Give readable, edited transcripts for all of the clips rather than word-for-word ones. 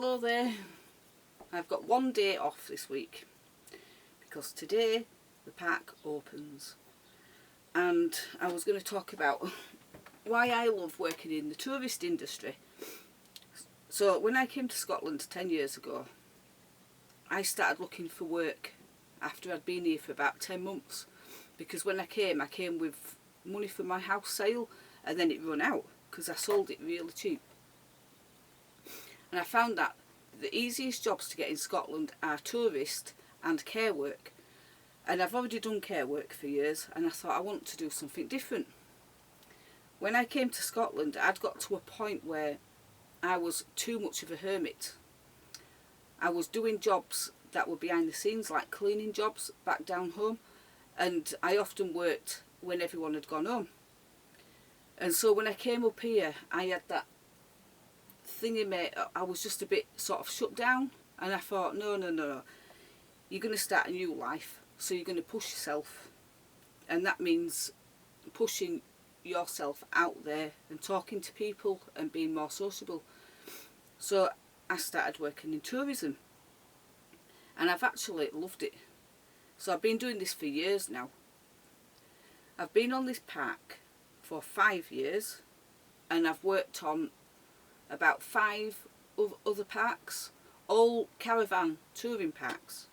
Hello there. I've got one day off this week because today the park opens, and I was going to talk about why I love working in the tourist industry. So when I came to Scotland 10 years ago, I started looking for work after I'd been here for about 10 months, because when I came with money for my house sale, and then it run out because I sold it really cheap. And I found that the easiest jobs to get in Scotland are tourist and care work. And I've already done care work for years, and I thought I want to do something different. When I came to Scotland, I'd got to a point where I was too much of a hermit. I was doing jobs that were behind the scenes, like cleaning jobs back down home, and I often worked when everyone had gone home. And so when I came up here, I had that thing in me. I was just a bit sort of shut down, and I thought, no, you're going to start a new life, so you're going to push yourself, and that means pushing yourself out there and talking to people and being more sociable. So I started working in tourism, and I've actually loved it. So I've been doing this for years now. I've been on this park for 5 years, and I've worked on about 5 other parks, all caravan touring parks.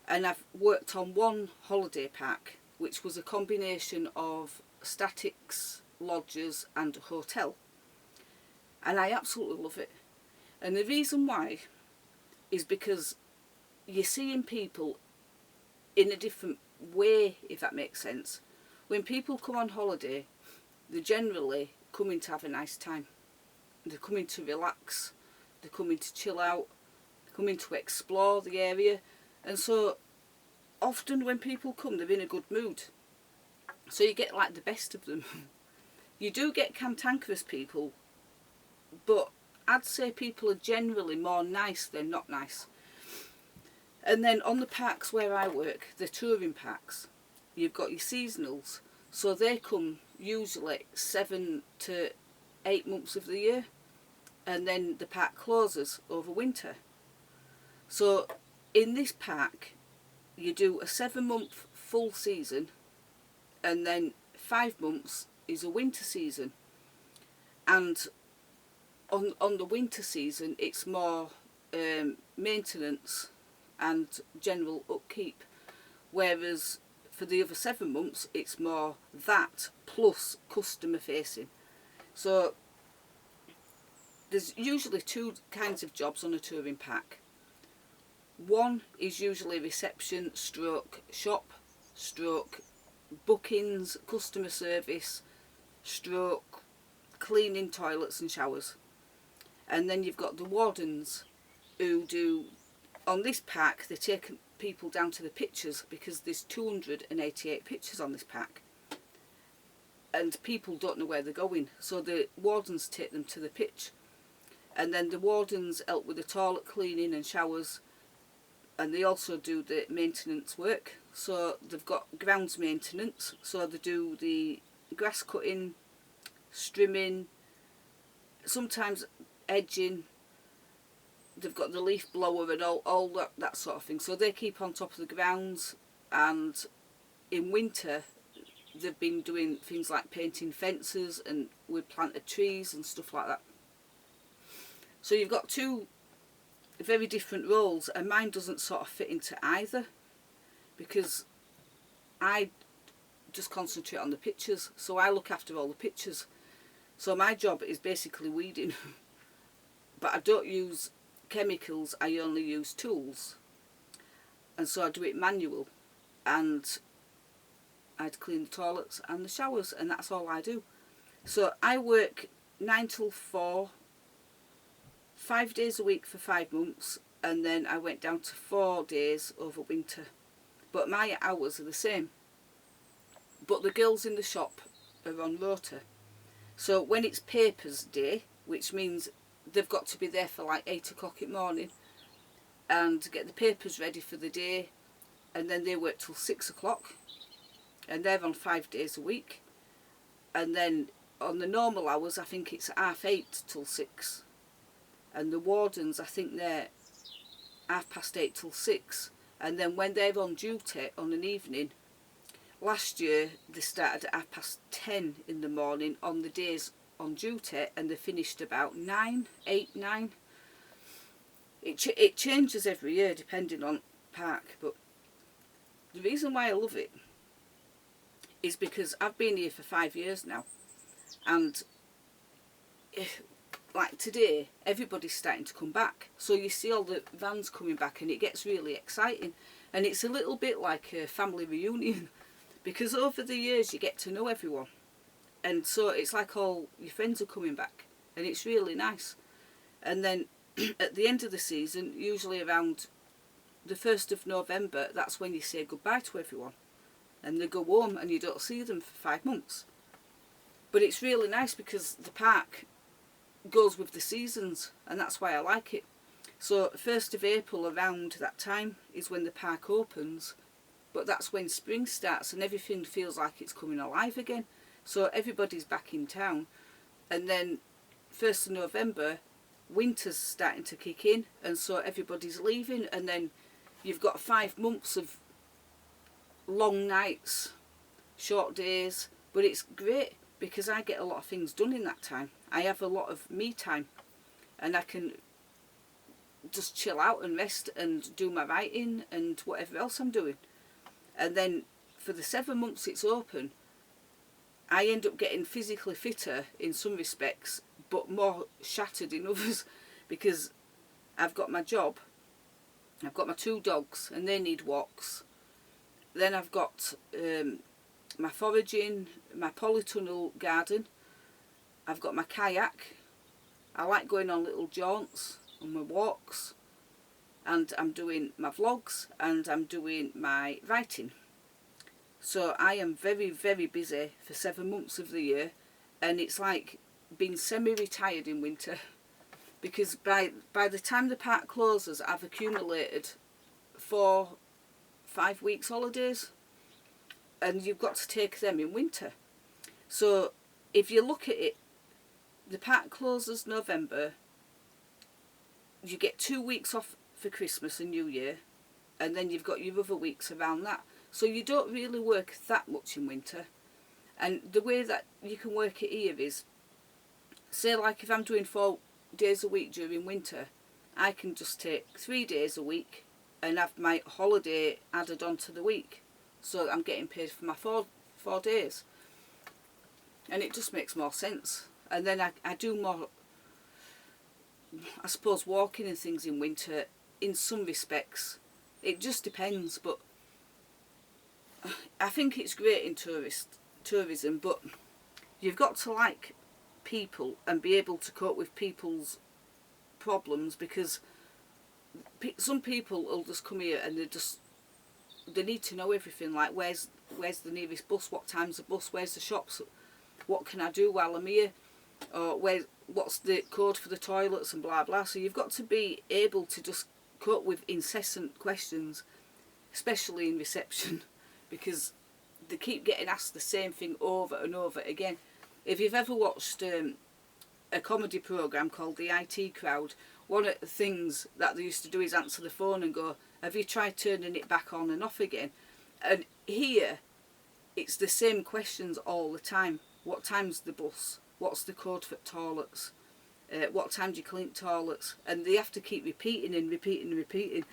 And I've worked on one holiday park, which was a combination of statics, lodges and a hotel. And I absolutely love it. And the reason why is because you're seeing people in a different way, if that makes sense. When people come on holiday, they're generally coming to have a nice time. They're coming to relax, they're coming to chill out, they're coming to explore the area. And so often when people come, they're in a good mood. So you get like the best of them. You do get cantankerous people, but I'd say people are generally more nice than not nice. And then on the parks where I work, the touring parks, you've got your seasonals. So they come usually 7 to 8 months of the year, and then the park closes over winter. So in this park you do a 7-month full season, and then 5 months is a winter season. And on the winter season it's more maintenance and general upkeep, whereas for the other 7 months it's more that plus customer facing. So there's usually 2 kinds of jobs on a touring park. One is usually reception stroke shop stroke bookings, customer service stroke cleaning toilets and showers. And then you've got the wardens who do, on this park they take people down to the pitches, because there's 288 pitches on this park and people don't know where they're going, so the wardens take them to the pitch. And then the wardens help with the toilet cleaning and showers, and they also do the maintenance work. So they've got grounds maintenance, so they do the grass cutting, strimming, sometimes edging. They've got the leaf blower and all that sort of thing. So they keep on top of the grounds. And in winter they've been doing things like painting fences, and we've planted trees and stuff like that. So you've got 2 very different roles, and mine doesn't sort of fit into either, because I just concentrate on the pictures. So I look after all the pictures. So my job is basically weeding. But I don't use chemicals, I only use tools. And so I do it manual, and I'd clean the toilets and the showers, and that's all I do. So I work 9 till 4, 5 days a week for 5 months, and then I went down to 4 days over winter. But my hours are the same. But the girls in the shop are on rota. So when it's papers day, which means they've got to be there for like 8 o'clock in the morning and get the papers ready for the day, and then they work till 6 o'clock, and they're on 5 days a week. And then on the normal hours I think it's 8:30 till 6. and the wardens, I think they're 8:30 till 6, and then when they're on duty on an evening, last year they started at 10:30 in the morning on the days on duty, and they finished about 9. It changes every year depending on park, but the reason why I love it is because I've been here for 5 years now, and like today everybody's starting to come back, so you see all the vans coming back and it gets really exciting, and it's a little bit like a family reunion because over the years you get to know everyone, and so it's like all your friends are coming back, and it's really nice. And then at the end of the season, usually around the 1st of November, that's when you say goodbye to everyone and they go home and you don't see them for 5 months. But it's really nice because the park goes with the seasons, and that's why I like it. So 1st of April, around that time, is when the park opens, but that's when spring starts and everything feels like it's coming alive again. So everybody's back in town, and then 1st of November, winter's starting to kick in, and so everybody's leaving, and then you've got 5 months of long nights, short days, but it's great because I get a lot of things done in that time. I have a lot of me time, and I can just chill out and rest and do my writing and whatever else I'm doing. And then for the 7 months it's open, I end up getting physically fitter in some respects, but more shattered in others, because I've got my job, I've got my 2 dogs and they need walks, then I've got my foraging, my polytunnel garden, I've got my kayak, I like going on little jaunts on my walks, and I'm doing my vlogs and I'm doing my writing. So I am very, very busy for 7 months of the year, and it's like being semi-retired in winter, because by the time the park closes I've accumulated 4-5 weeks holidays, and you've got to take them in winter. So if you look at it, the park closes November, you get 2 weeks off for Christmas and New Year, and then you've got your other weeks around that. So you don't really work that much in winter. And the way that you can work it here is, say like if I'm doing 4 days a week during winter, I can just take 3 days a week and have my holiday added onto the week. So I'm getting paid for my 4 days. And it just makes more sense. And then I do more, I suppose, walking and things in winter in some respects. It just depends, but I think it's great in tourism, but you've got to like people and be able to cope with people's problems, because some people will just come here and they need to know everything, like where's the nearest bus, what time's the bus, where's the shops, what can I do while I'm here, or what's the code for the toilets and blah blah. So you've got to be able to just cope with incessant questions, especially in reception, because they keep getting asked the same thing over and over again. If you've ever watched a comedy programme called The IT Crowd, one of the things that they used to do is answer the phone and go, have you tried turning it back on and off again? And here it's the same questions all the time. What time's the bus? What's the code for toilets? What time do you clean toilets? And they have to keep repeating and repeating and repeating.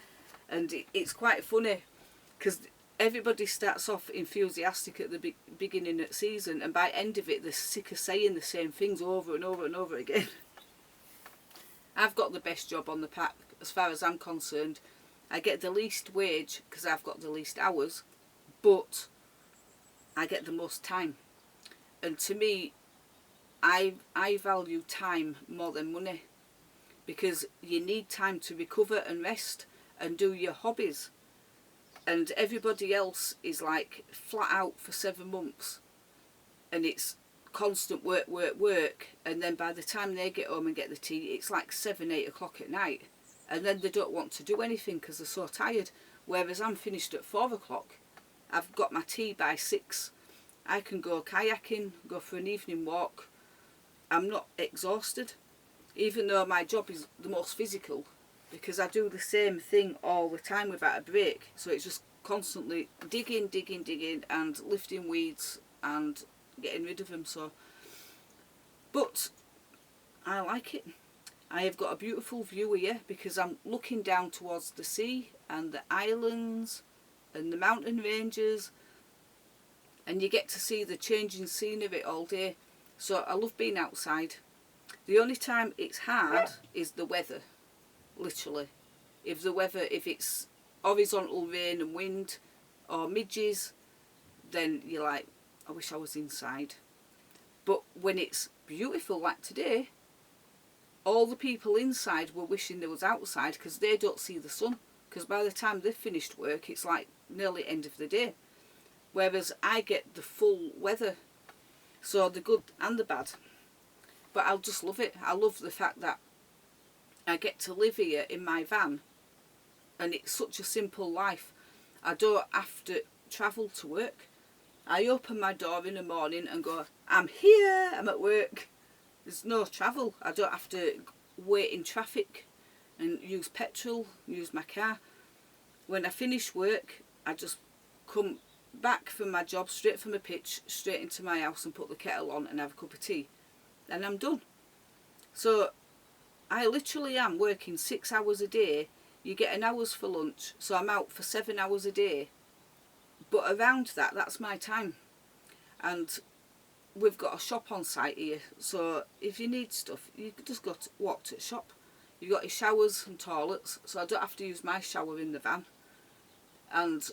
And it's quite funny because everybody starts off enthusiastic at the beginning of the season, and by the end of it they're sick of saying the same things over and over and over again. I've got the best job on the park as far as I'm concerned. I get the least wage because I've got the least hours, but I get the most time. And to me, I value time more than money, because you need time to recover and rest and do your hobbies. And everybody else is like flat out for 7 months, and it's constant work, work, work, and then by the time they get home and get the tea, it's like 7-8 o'clock at night, and then they don't want to do anything because they're so tired. Whereas I'm finished at 4 o'clock, I've got my tea by 6, I can go kayaking, go for an evening walk, I'm not exhausted. even though my job is the most physical, because I do the same thing all the time without a break. So it's just constantly digging, digging, digging, and lifting weeds and getting rid of them. So, but I like it. I have got a beautiful view here because I'm looking down towards the sea and the islands and the mountain ranges, and you get to see the changing scene of it all day. So I love being outside. The only time it's hard is the weather, literally. If it's horizontal rain and wind or midges, then you're like, I wish I was inside. But when it's beautiful like today, all the people inside were wishing they was outside because they don't see the sun. Because by the time they've finished work, it's like nearly end of the day. Whereas I get the full weather, so the good and the bad. But I'll just love it. I love the fact that I get to live here in my van, and it's such a simple life. I don't have to travel to work. I open my door in the morning and go, I'm here, I'm at work. There's no travel. I don't have to wait in traffic and use petrol, use my car. When I finish work, I just come back from my job, straight from my pitch, straight into my house and put the kettle on and have a cup of tea. And I'm done. So I literally am working 6 hours a day. You get an hour's for lunch, so I'm out for 7 hours a day. But around that, that's my time. And we've got a shop on site here, so if you need stuff, you can just walk to the shop. You've got your showers and toilets, so I don't have to use my shower in the van. And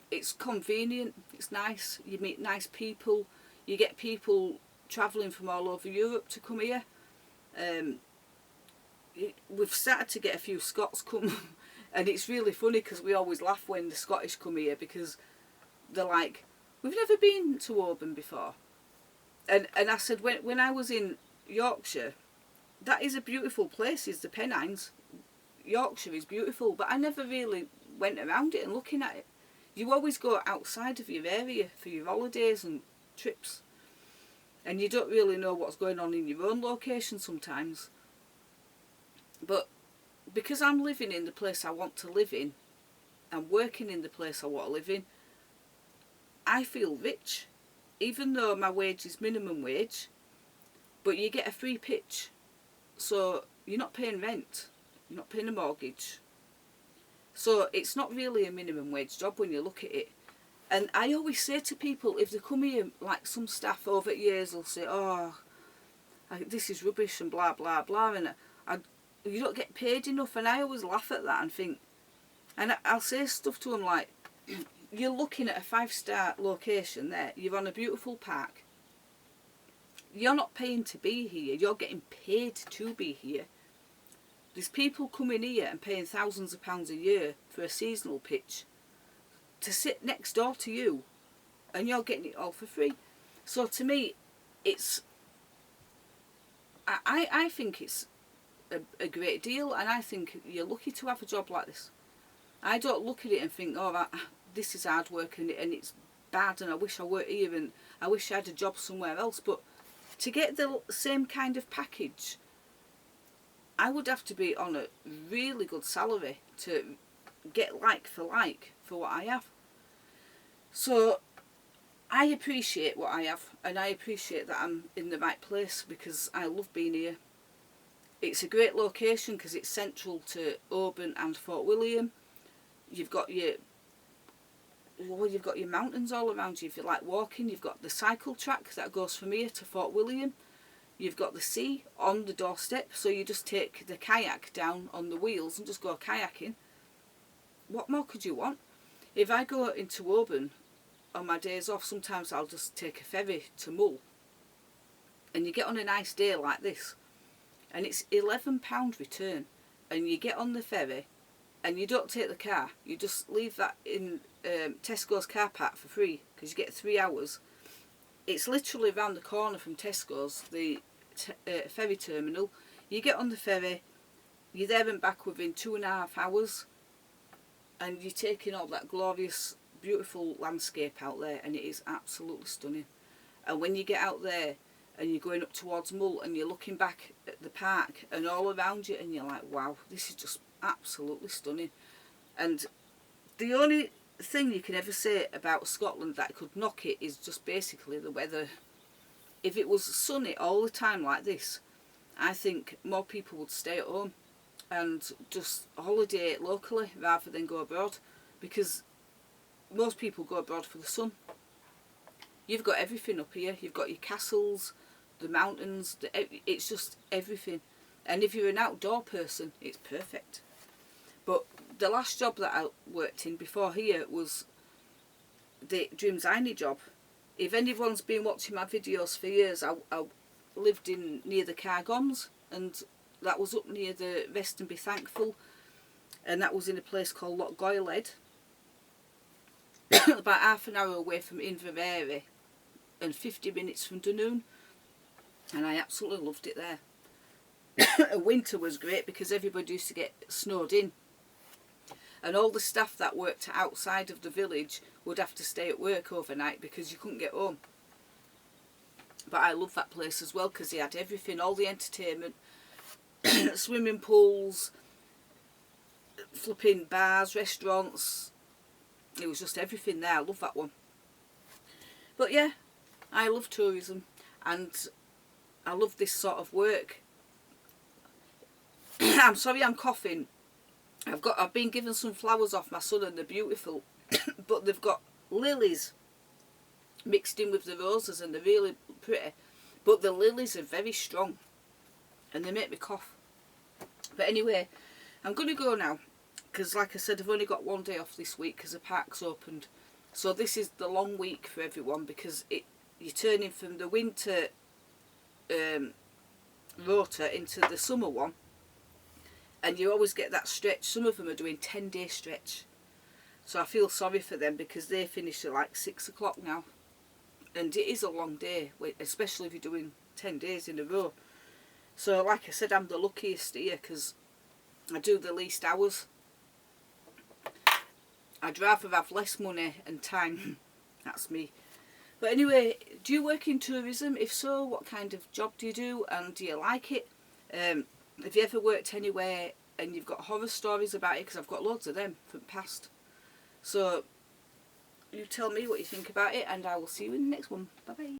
it's convenient, it's nice, you meet nice people, you get people travelling from all over Europe to come here. We've started to get a few Scots come, and it's really funny because we always laugh when the Scottish come here because they're like, we've never been to Oban before. And I said, when I was in Yorkshire, that is a beautiful place, is the Pennines. Yorkshire is beautiful, but I never really went around it and looking at it. You always go outside of your area for your holidays and trips, and you don't really know what's going on in your own location sometimes. But because I'm living in the place I want to live in and working in the place I want to live in, I feel rich, even though my wage is minimum wage, but you get a free pitch. So you're not paying rent, you're not paying a mortgage. So it's not really a minimum wage job when you look at it. And I always say to people, if they come here, like some staff over years will say, oh, this is rubbish and blah, blah, blah, and you don't get paid enough. And I always laugh at that and think, and I'll say stuff to them like, you're looking at a 5-star location there, you're on a beautiful park. You're not paying to be here, you're getting paid to be here. There's people coming here and paying thousands of pounds a year for a seasonal pitch to sit next door to you, and you're getting it all for free. So to me, it's, I think it's a great deal, and I think you're lucky to have a job like this. I don't look at it and think, oh, this is hard work and it's bad and I wish I weren't here and I wish I had a job somewhere else. But to get the same kind of package, I would have to be on a really good salary to get like for what I have. So I appreciate what I have, and I appreciate that I'm in the right place because I love being here. It's a great location because it's central to Oban and Fort William. You've got your mountains all around you if you like walking. You've got the cycle track that goes from here to Fort William. You've got the sea on the doorstep, so you just take the kayak down on the wheels and just go kayaking. What more could you want? If I go into Oban on my days off, sometimes I'll just take a ferry to Mull. And you get on a nice day like this, and it's £11 return, and you get on the ferry and you don't take the car, you just leave that in Tesco's car park for free because you get 3 hours. It's literally round the corner from Tesco's, the ferry terminal. You get on the ferry, you're there and back within 2.5 hours, and you're taking all that glorious, beautiful landscape out there, and it is absolutely stunning. And when you get out there and you're going up towards Mull and you're looking back at the park and all around you, and you're like, wow, this is just absolutely stunning. And the only thing you can ever say about Scotland that could knock it is just basically the weather. If it was sunny all the time like this, I think more people would stay at home and just holiday locally rather than go abroad, because most people go abroad for the sun. You've got everything up here. You've got your castles, the mountains, it's just everything. And if you're an outdoor person, it's perfect. But the last job that I worked in before here was the Drumsine job. If anyone's been watching my videos for years, I lived in near the Cairngorms, and that was up near the Rest and Be Thankful, and that was in a place called Lochgoilhead, about half an hour away from Inverary and 50 minutes from Dunoon, and I absolutely loved it there. Winter was great because everybody used to get snowed in, and all the staff that worked outside of the village would have to stay at work overnight because you couldn't get home. But I loved that place as well because they had everything, all the entertainment, swimming pools, flipping bars, restaurants. It was just everything there. I love that one. But yeah, I love tourism and I love this sort of work. I'm sorry I'm coughing. I've been given some flowers off my son and they're beautiful, but they've got lilies mixed in with the roses and they're really pretty. But the lilies are very strong and they make me cough. But anyway, I'm going to go now because, like I said, I've only got one day off this week because the park's opened. So this is the long week for everyone because you're turning from the winter rota into the summer one. And you always get that stretch. Some of them are doing 10-day stretch. So I feel sorry for them because they finish at like 6 o'clock now. And it is a long day, especially if you're doing 10 days in a row. So like I said, I'm the luckiest here because I do the least hours. I'd rather have less money and time. That's me. But anyway, do you work in tourism? If so, what kind of job do you do and do you like it? Have you ever worked anywhere and you've got horror stories about it? Because I've got loads of them from the past. So you tell me what you think about it and I will see you in the next one. Bye bye.